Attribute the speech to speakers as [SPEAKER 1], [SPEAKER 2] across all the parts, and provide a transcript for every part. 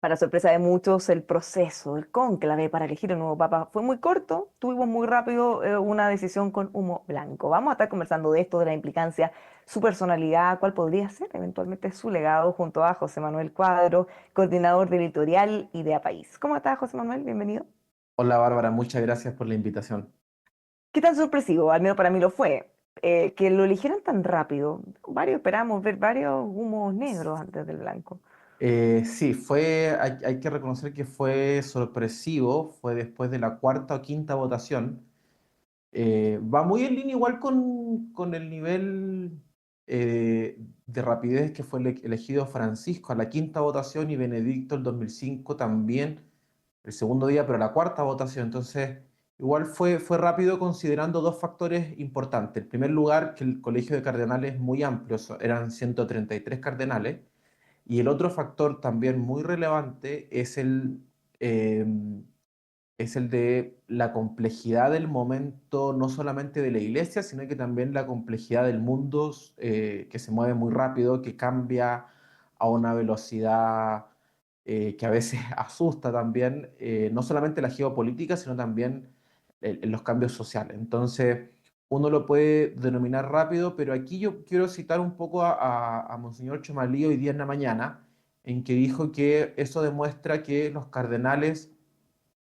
[SPEAKER 1] Para sorpresa de muchos, el proceso, el cónclave para elegir el nuevo papa fue muy corto, tuvimos muy rápido una decisión con humo blanco. Vamos a estar conversando de esto, de la implicancia, su personalidad, cuál podría ser eventualmente su legado junto a José Manuel Cuadro, coordinador de editorial Idea País. ¿Cómo estás, José Manuel? Bienvenido.
[SPEAKER 2] Hola Bárbara, muchas gracias por la invitación.
[SPEAKER 1] ¿Qué tan sorpresivo? Al menos para mí lo fue. Que lo eligieran tan rápido. Varios esperamos ver varios humos negros antes del blanco.
[SPEAKER 2] Sí, hay que reconocer que fue sorpresivo, fue después de la cuarta o quinta votación. Va muy en línea igual con el nivel de rapidez que fue elegido Francisco a la quinta votación y Benedicto el 2005 también el segundo día, pero la cuarta votación. Entonces, igual fue rápido considerando dos factores importantes. En primer lugar, que el colegio de cardenales es muy amplio, eran 133 cardenales. Y el otro factor también muy relevante eh, es el de la complejidad del momento, no solamente de la iglesia, sino que también la complejidad del mundo que se mueve muy rápido, que cambia a una velocidad que a veces asusta también, no solamente la geopolítica, sino también los cambios sociales. Entonces, uno lo puede denominar rápido, pero aquí yo quiero citar un poco a Monseñor Chomalí hoy día en la mañana, en que dijo que eso demuestra que los cardenales,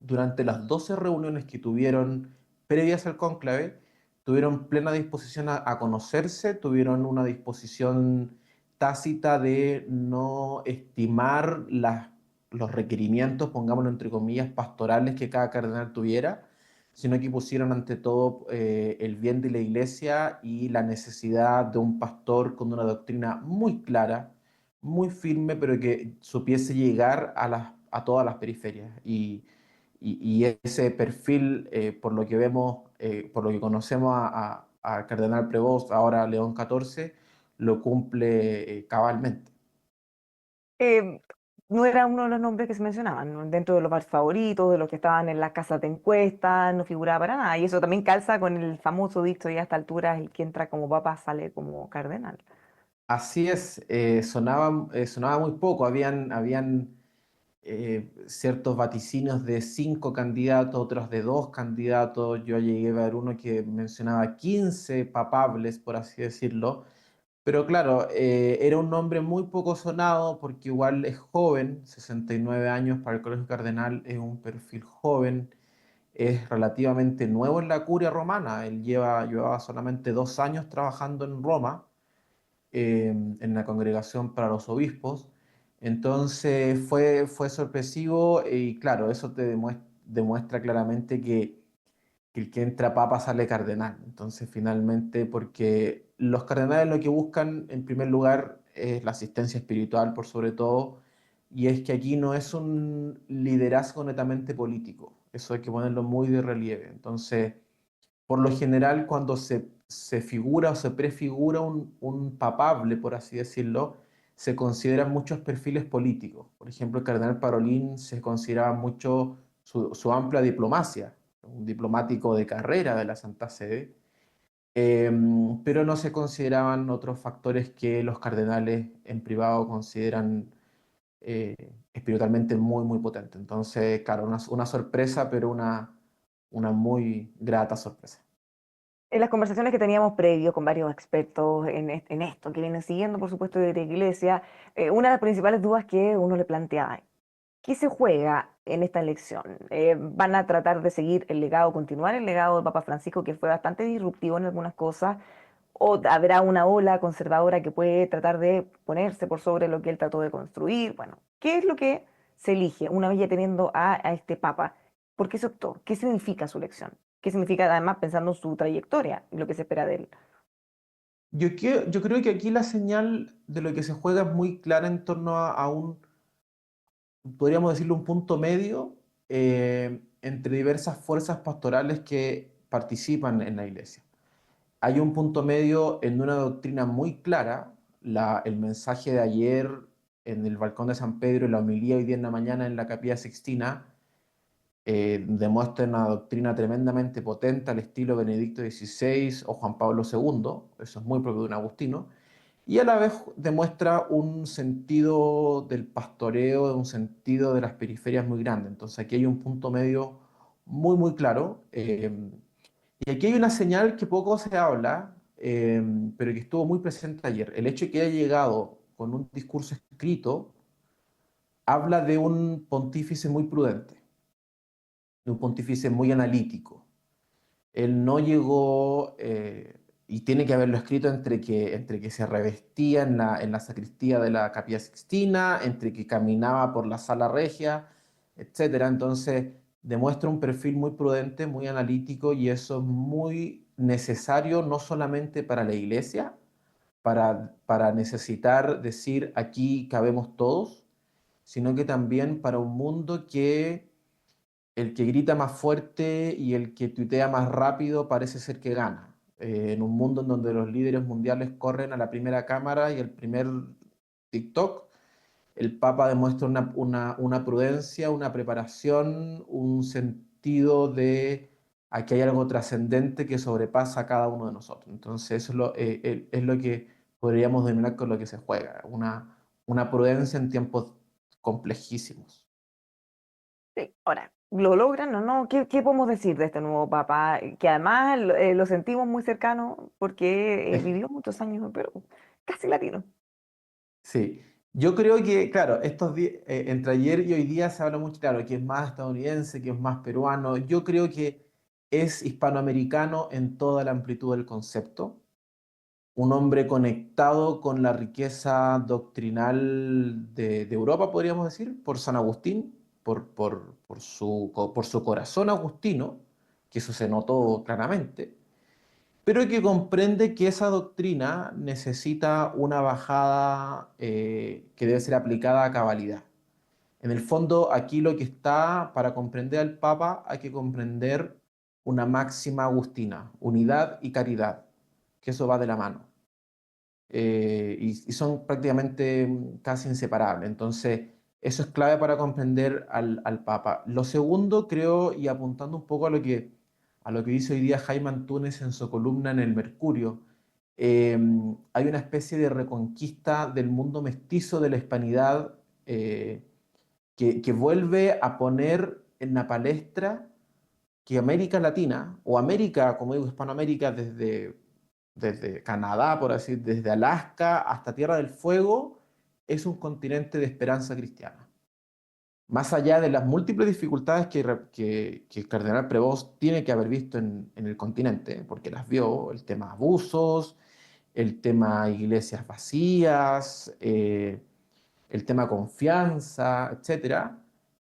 [SPEAKER 2] durante las 12 reuniones que tuvieron previas al cónclave, tuvieron plena disposición a conocerse, tuvieron una disposición tácita de no estimar los requerimientos, pongámoslo entre comillas, pastorales que cada cardenal tuviera, sino que pusieron ante todo el bien de la iglesia y la necesidad de un pastor con una doctrina muy clara, muy firme, pero que supiese llegar a todas las periferias. Y ese perfil, por lo que vemos, por lo que conocemos a Cardenal Prevost, ahora León XIV, lo cumple cabalmente.
[SPEAKER 1] eh, no era uno de los nombres que se mencionaban, ¿no? Dentro de los más favoritos, de los que estaban en las casas de encuesta, no figuraba para nada. Y eso también calza con el famoso dicho ya a esta altura, el que entra como papa sale como cardenal.
[SPEAKER 2] Así es, sonaba muy poco, habían ciertos vaticinios de 5 candidatos, otros de 2 candidatos, yo llegué a ver uno que mencionaba 15 papables, por así decirlo. Pero claro, era un nombre muy poco sonado porque igual es joven, 69 años para el Colegio Cardenal es un perfil joven, es relativamente nuevo en la curia romana, llevaba solamente 2 años trabajando en Roma, en la congregación para los obispos, entonces fue sorpresivo y claro, eso te demuestra claramente que el que entra papa sale cardenal. Entonces, finalmente, porque los cardenales lo que buscan, en primer lugar, es la asistencia espiritual, por sobre todo, y es que aquí no es un liderazgo netamente político. Eso hay que ponerlo muy de relieve. Entonces, por lo general, cuando se figura o se prefigura un papable, por así decirlo, se consideran muchos perfiles políticos. Por ejemplo, el cardenal Parolín se consideraba mucho su amplia diplomacia, un diplomático de carrera de la Santa Sede, eh, pero no se consideraban otros factores que los cardenales en privado consideran eh, espiritualmente muy, muy potentes. Entonces, claro, una sorpresa, pero una muy grata sorpresa.
[SPEAKER 1] En las conversaciones que teníamos previo con varios expertos en esto, que vienen siguiendo, por supuesto, de la iglesia, una de las principales dudas que uno le planteaba: ¿qué se juega en esta elección? ¿Van a tratar de seguir el legado, continuar el legado del Papa Francisco, que fue bastante disruptivo en algunas cosas? ¿O habrá una ola conservadora que puede tratar de ponerse por sobre lo que él trató de construir? Bueno, ¿qué es lo que se elige una vez ya teniendo a este Papa? ¿Por qué se optó? ¿Qué significa su elección? ¿Qué significa además pensando en su trayectoria y lo que se espera de él?
[SPEAKER 2] Yo creo que aquí la señal de lo que se juega es muy clara en torno a podríamos decirlo, un punto medio entre diversas fuerzas pastorales que participan en la iglesia. Hay un punto medio en una doctrina muy clara, el mensaje de ayer en el balcón de San Pedro y la homilía hoy día en la mañana en la Capilla Sixtina demuestra una doctrina tremendamente potente al estilo Benedicto XVI o Juan Pablo II, eso es muy propio de un agustino, y a la vez demuestra un sentido del pastoreo, un sentido de las periferias muy grande. Entonces aquí hay un punto medio muy, muy claro. Y aquí hay una señal que poco se habla, pero que estuvo muy presente ayer. El hecho de que haya llegado con un discurso escrito habla de un pontífice muy prudente, de un pontífice muy analítico. Él no llegó, y tiene que haberlo escrito entre que se revestía en la sacristía de la Capilla Sixtina, entre que caminaba por la Sala Regia, etcétera. Entonces, demuestra un perfil muy prudente, muy analítico, y eso es muy necesario no solamente para la iglesia, para necesitar decir aquí cabemos todos, sino que también para un mundo que el que grita más fuerte y el que tuitea más rápido parece ser que gana. En un mundo en donde los líderes mundiales corren a la primera cámara y el primer TikTok, el Papa demuestra una prudencia, una preparación, un sentido de aquí hay algo trascendente que sobrepasa a cada uno de nosotros. Entonces, eso es lo que podríamos denominar con lo que se juega, una prudencia en tiempos complejísimos.
[SPEAKER 1] Sí, ahora, ¿lo logran o no? ¿Qué podemos decir de este nuevo papa? Que además lo sentimos muy cercano porque vivió muchos años en Perú, casi latino.
[SPEAKER 2] Sí, yo creo que, claro, entre ayer y hoy día se habla mucho, claro, que es más estadounidense, que es más peruano. Yo creo que es hispanoamericano en toda la amplitud del concepto. Un hombre conectado con la riqueza doctrinal de Europa, podríamos decir, por San Agustín, por su corazón agustino, que eso se notó claramente, pero que comprende que esa doctrina necesita una bajada que debe ser aplicada a cabalidad. En el fondo, aquí lo que está, para comprender al Papa, hay que comprender una máxima agustina, unidad y caridad, que eso va de la mano. Y son prácticamente casi inseparables. Entonces, eso es clave para comprender al Papa. Lo segundo, creo, y apuntando un poco a lo que dice hoy día Jaime Antúnez en su columna en El Mercurio, eh, hay una especie de reconquista del mundo mestizo de la hispanidad, que vuelve a poner en la palestra que América Latina, o América, como digo, Hispanoamérica, desde Canadá, por así, desde Alaska hasta Tierra del Fuego, es un continente de esperanza cristiana. Más allá de las múltiples dificultades que el cardenal Prevost tiene que haber visto en el continente, porque las vio, el tema abusos, el tema iglesias vacías, el tema confianza, etcétera,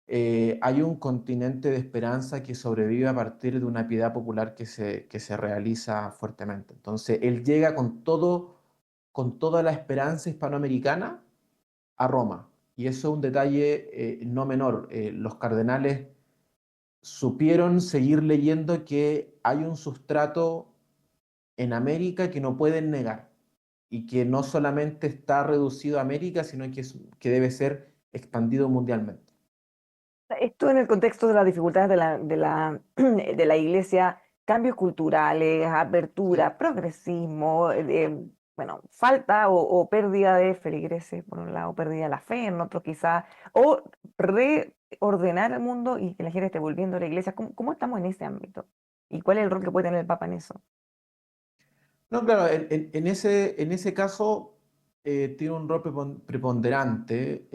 [SPEAKER 2] hay un continente de esperanza que sobrevive a partir de una piedad popular que se realiza fuertemente. Entonces, él llega con toda la esperanza hispanoamericana a Roma. Y eso es un detalle no menor. Los cardenales supieron seguir leyendo que hay un sustrato en América que no pueden negar y que no solamente está reducido a América, sino que debe ser expandido mundialmente.
[SPEAKER 1] Esto en el contexto de las dificultades de la iglesia, cambios culturales,
[SPEAKER 2] Sí.
[SPEAKER 1] apertura, progresismo, bueno, falta o pérdida de feligreses, por un lado, pérdida de la fe, en otro quizás, o reordenar el mundo y que la gente esté volviendo a la iglesia. ¿Cómo estamos en ese ámbito? ¿Y cuál es el rol que puede tener el Papa en eso?
[SPEAKER 2] No, claro, en ese caso tiene un rol preponderante,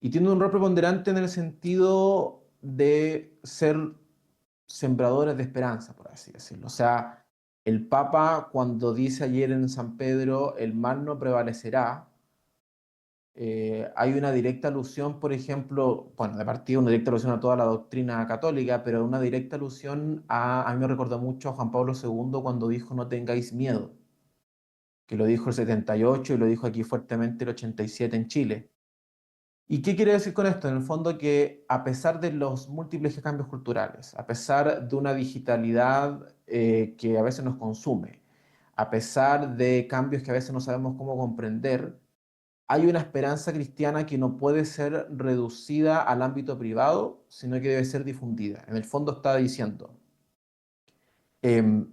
[SPEAKER 2] y tiene un rol preponderante en el sentido de ser sembradores de esperanza, por así decirlo. O sea, el Papa cuando dice ayer en San Pedro, el mal no prevalecerá, hay una directa alusión, por ejemplo, bueno, de partida una directa alusión a toda la doctrina católica, pero una directa alusión a mí me recordó mucho a Juan Pablo II cuando dijo no tengáis miedo, que lo dijo el 78 y lo dijo aquí fuertemente el 87 en Chile. ¿Y qué quiere decir con esto? En el fondo que a pesar de los múltiples cambios culturales, a pesar de una digitalidad que a veces nos consume, a pesar de cambios que a veces no sabemos cómo comprender, hay una esperanza cristiana que no puede ser reducida al ámbito privado, sino que debe ser difundida. En el fondo está diciendo, em,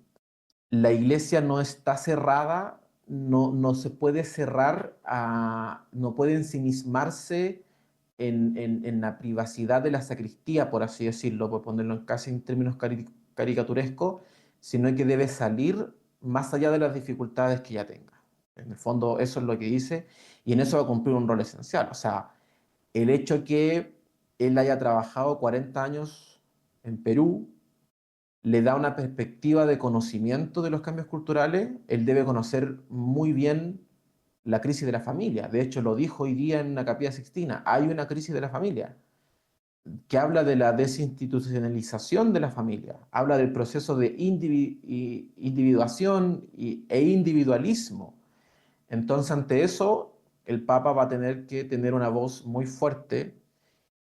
[SPEAKER 2] la iglesia no está cerrada no se puede cerrar no puede ensimismarse en la privacidad de la sacristía, por así decirlo, por ponerlo casi en términos caricaturescos, sino que debe salir más allá de las dificultades que ya tenga. En el fondo, eso es lo que dice, y en eso va a cumplir un rol esencial. O sea, el hecho que él haya trabajado 40 años en Perú le da una perspectiva de conocimiento de los cambios culturales. Él debe conocer muy bien la crisis de la familia. De hecho, lo dijo hoy día en la Capilla Sixtina. Hay una crisis de la familia que habla de la desinstitucionalización de la familia, habla del proceso de individuación e individualismo. Entonces, ante eso, el Papa va a tener que tener una voz muy fuerte,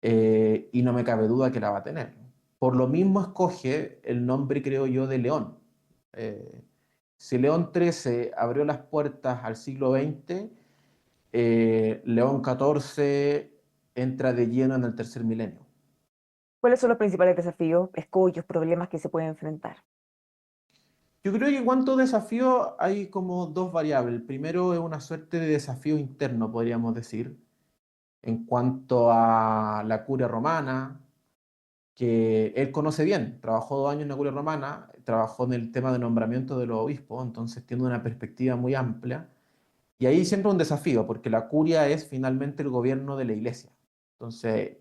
[SPEAKER 2] y no me cabe duda que la va a tener. Por lo mismo escoge el nombre, creo yo, de León. Eh, si León XIII abrió las puertas al siglo XX, León XIV entra de lleno en el tercer milenio.
[SPEAKER 1] ¿Cuáles son los principales desafíos, escollos, problemas que se pueden enfrentar?
[SPEAKER 2] Yo creo que en cuanto a desafío hay como dos variables. El primero es una suerte de desafío interno, podríamos decir, en cuanto a la curia romana, que él conoce bien, trabajó 2 años en la curia romana, trabajó en el tema de nombramiento de los obispos, entonces tiene una perspectiva muy amplia. Y ahí siempre un desafío, porque la curia es finalmente el gobierno de la iglesia. Entonces,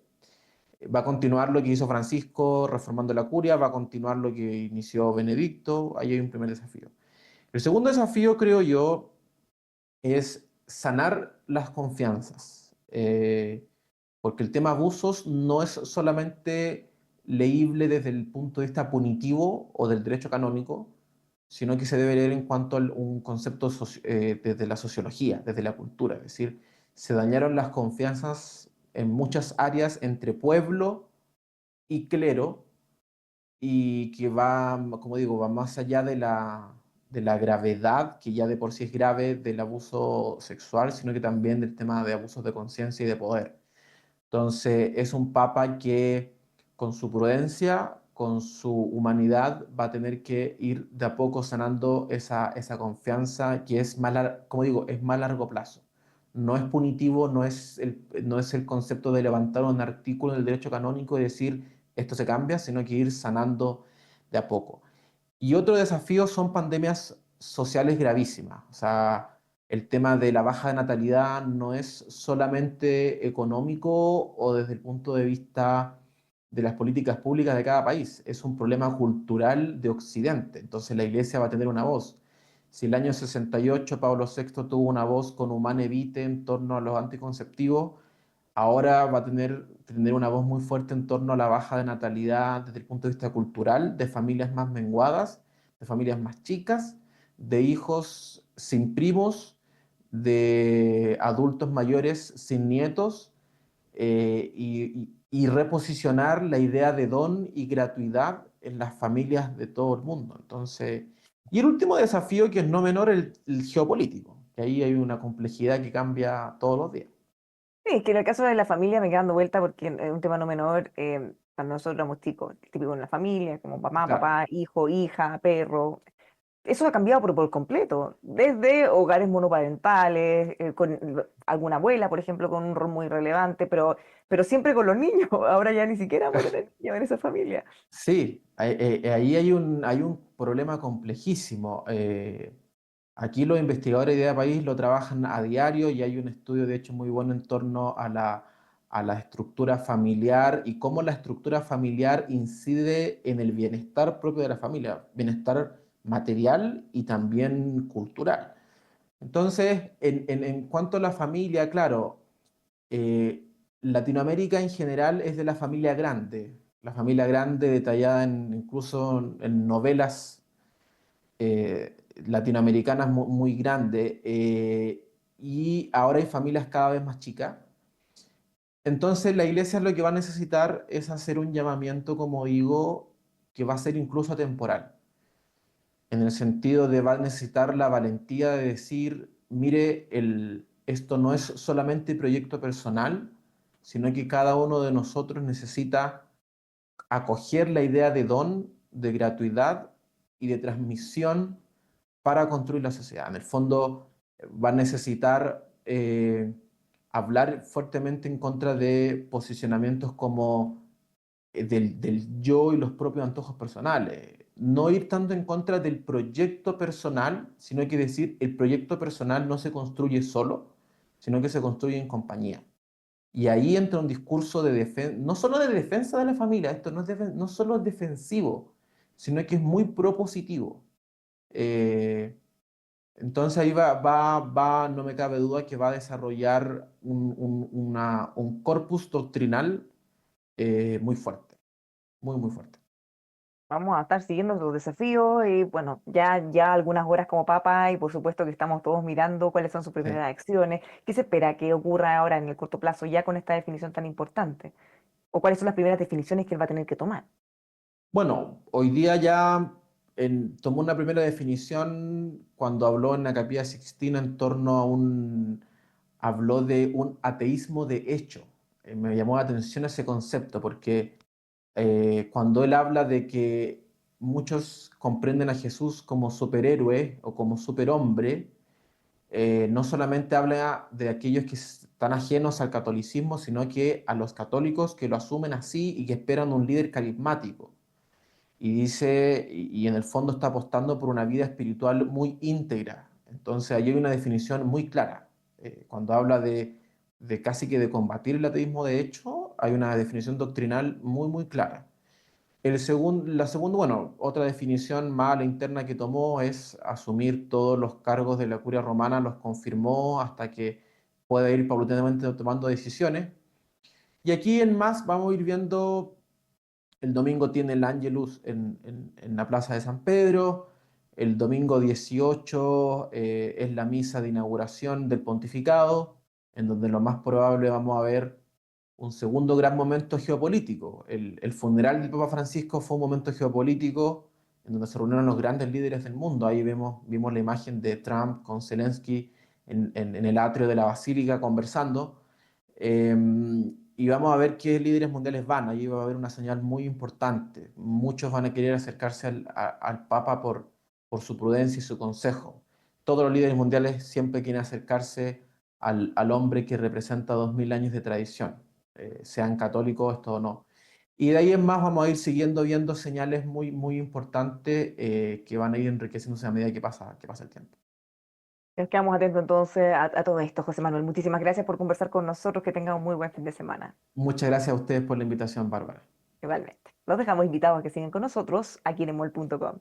[SPEAKER 2] va a continuar lo que hizo Francisco reformando la curia, va a continuar lo que inició Benedicto, ahí hay un primer desafío. El segundo desafío, creo yo, es sanar las confianzas, porque el tema abusos no es solamente leíble desde el punto de vista punitivo o del derecho canónico, sino que se debe leer en cuanto a un concepto desde la sociología, desde la cultura. Es decir, se dañaron las confianzas en muchas áreas entre pueblo y clero, y que va, como digo, va más allá de la gravedad, que ya de por sí es grave, del abuso sexual, sino que también del tema de abusos de conciencia y de poder. Entonces, es un papa que con su prudencia, con su humanidad, va a tener que ir de a poco sanando esa confianza que es más, como digo, es más largo plazo. No es punitivo, no es el concepto de levantar un artículo del derecho canónico y decir esto se cambia, sino que ir sanando de a poco. Y otro desafío son pandemias sociales gravísimas. O sea, el tema de la baja de natalidad no es solamente económico o desde el punto de vista de las políticas públicas de cada país, es un problema cultural de Occidente. Entonces la Iglesia va a tener una voz. Si el año 68 Pablo VI tuvo una voz con Humane Vitae en torno a los anticonceptivos, ahora va a tener una voz muy fuerte en torno a la baja de natalidad desde el punto de vista cultural, de familias más menguadas, de familias más chicas, de hijos sin primos, de adultos mayores sin nietos, y reposicionar la idea de don y gratuidad en las familias de todo el mundo. Entonces, y el último desafío, que es no menor, el geopolítico, que ahí hay una complejidad que cambia todos los días.
[SPEAKER 1] Sí, que en el caso de la familia me queda dando vuelta porque es un tema no menor, cuando nosotros éramos chicos, típico en la familia, como mamá,
[SPEAKER 2] Claro.
[SPEAKER 1] papá, hijo, hija, perro. Eso ha cambiado por completo, desde hogares monoparentales, con alguna abuela, por ejemplo, con un rol muy relevante, pero siempre con los niños. Ahora ya ni siquiera vamos a tener niños en esa familia.
[SPEAKER 2] Sí, ahí hay un problema complejísimo. Aquí los investigadores de Idea País lo trabajan a diario, y hay un estudio, de hecho, muy bueno en torno a la estructura familiar y cómo la estructura familiar incide en el bienestar propio de la familia, bienestar material y también cultural. Entonces, en cuanto a la familia, claro, eh, Latinoamérica en general es de la familia grande detallada incluso en novelas latinoamericanas muy grandes, y ahora hay familias cada vez más chicas. Entonces la iglesia lo que va a necesitar es hacer un llamamiento, como digo, que va a ser incluso atemporal, en el sentido de va a necesitar la valentía de decir, mire, esto no es solamente proyecto personal, sino que cada uno de nosotros necesita acoger la idea de don, de gratuidad y de transmisión para construir la sociedad. En el fondo, va a necesitar hablar fuertemente en contra de posicionamientos como del yo y los propios antojos personales. No ir tanto en contra del proyecto personal, sino que decir, el proyecto personal no se construye solo, sino que se construye en compañía. Y ahí entra un discurso de defensa, no solo de defensa de la familia, esto no solo es defensivo, sino que es muy propositivo. Eh, entonces ahí no me cabe duda que va a desarrollar un corpus doctrinal muy fuerte, muy, muy fuerte.
[SPEAKER 1] Vamos a estar siguiendo los desafíos y bueno, ya algunas horas como papa y por supuesto que estamos todos mirando cuáles son sus
[SPEAKER 2] Sí.
[SPEAKER 1] primeras acciones. ¿Qué se espera que ocurra ahora en el corto plazo ya con esta definición tan importante? ¿O cuáles son las primeras definiciones que él va a tener que tomar?
[SPEAKER 2] Bueno, hoy día ya tomó una primera definición cuando habló en la Capilla Sixtina en torno a habló de un ateísmo de hecho. Me llamó la atención ese concepto porque cuando él habla de que muchos comprenden a Jesús como superhéroe o como superhombre, no solamente habla de aquellos que están ajenos al catolicismo, sino que a los católicos que lo asumen así y que esperan un líder carismático. Y dice, y en el fondo está apostando por una vida espiritual muy íntegra. Entonces, ahí hay una definición muy clara. Cuando habla de casi que de combatir el ateísmo de hecho, hay una definición doctrinal muy, muy clara. La segunda, bueno, otra definición más a la interna que tomó es asumir todos los cargos de la curia romana, los confirmó hasta que pueda ir paulatinamente tomando decisiones. Y aquí en más vamos a ir viendo, el domingo tiene el Angelus en la Plaza de San Pedro, el domingo 18 es la misa de inauguración del pontificado, en donde lo más probable vamos a ver un segundo gran momento geopolítico. El funeral del Papa Francisco fue un momento geopolítico en donde se reunieron los grandes líderes del mundo. Ahí vimos la imagen de Trump con Zelensky en el atrio de la Basílica conversando. Eh, y vamos a ver qué líderes mundiales van. Ahí va a haber una señal muy importante. Muchos van a querer acercarse al Papa por su prudencia y su consejo. Todos los líderes mundiales siempre quieren acercarse al hombre que representa 2000 años de tradición, sean católicos, esto o no. Y de ahí en más vamos a ir siguiendo viendo señales muy, muy importantes que van a ir enriqueciéndose a medida que pasa el tiempo.
[SPEAKER 1] Nos quedamos atentos entonces a todo esto, José Manuel. Muchísimas gracias por conversar con nosotros. Que tengan un muy buen fin de semana.
[SPEAKER 2] Muchas gracias a ustedes por la invitación, Bárbara.
[SPEAKER 1] Igualmente. Los dejamos invitados a que sigan con nosotros aquí en emol.com.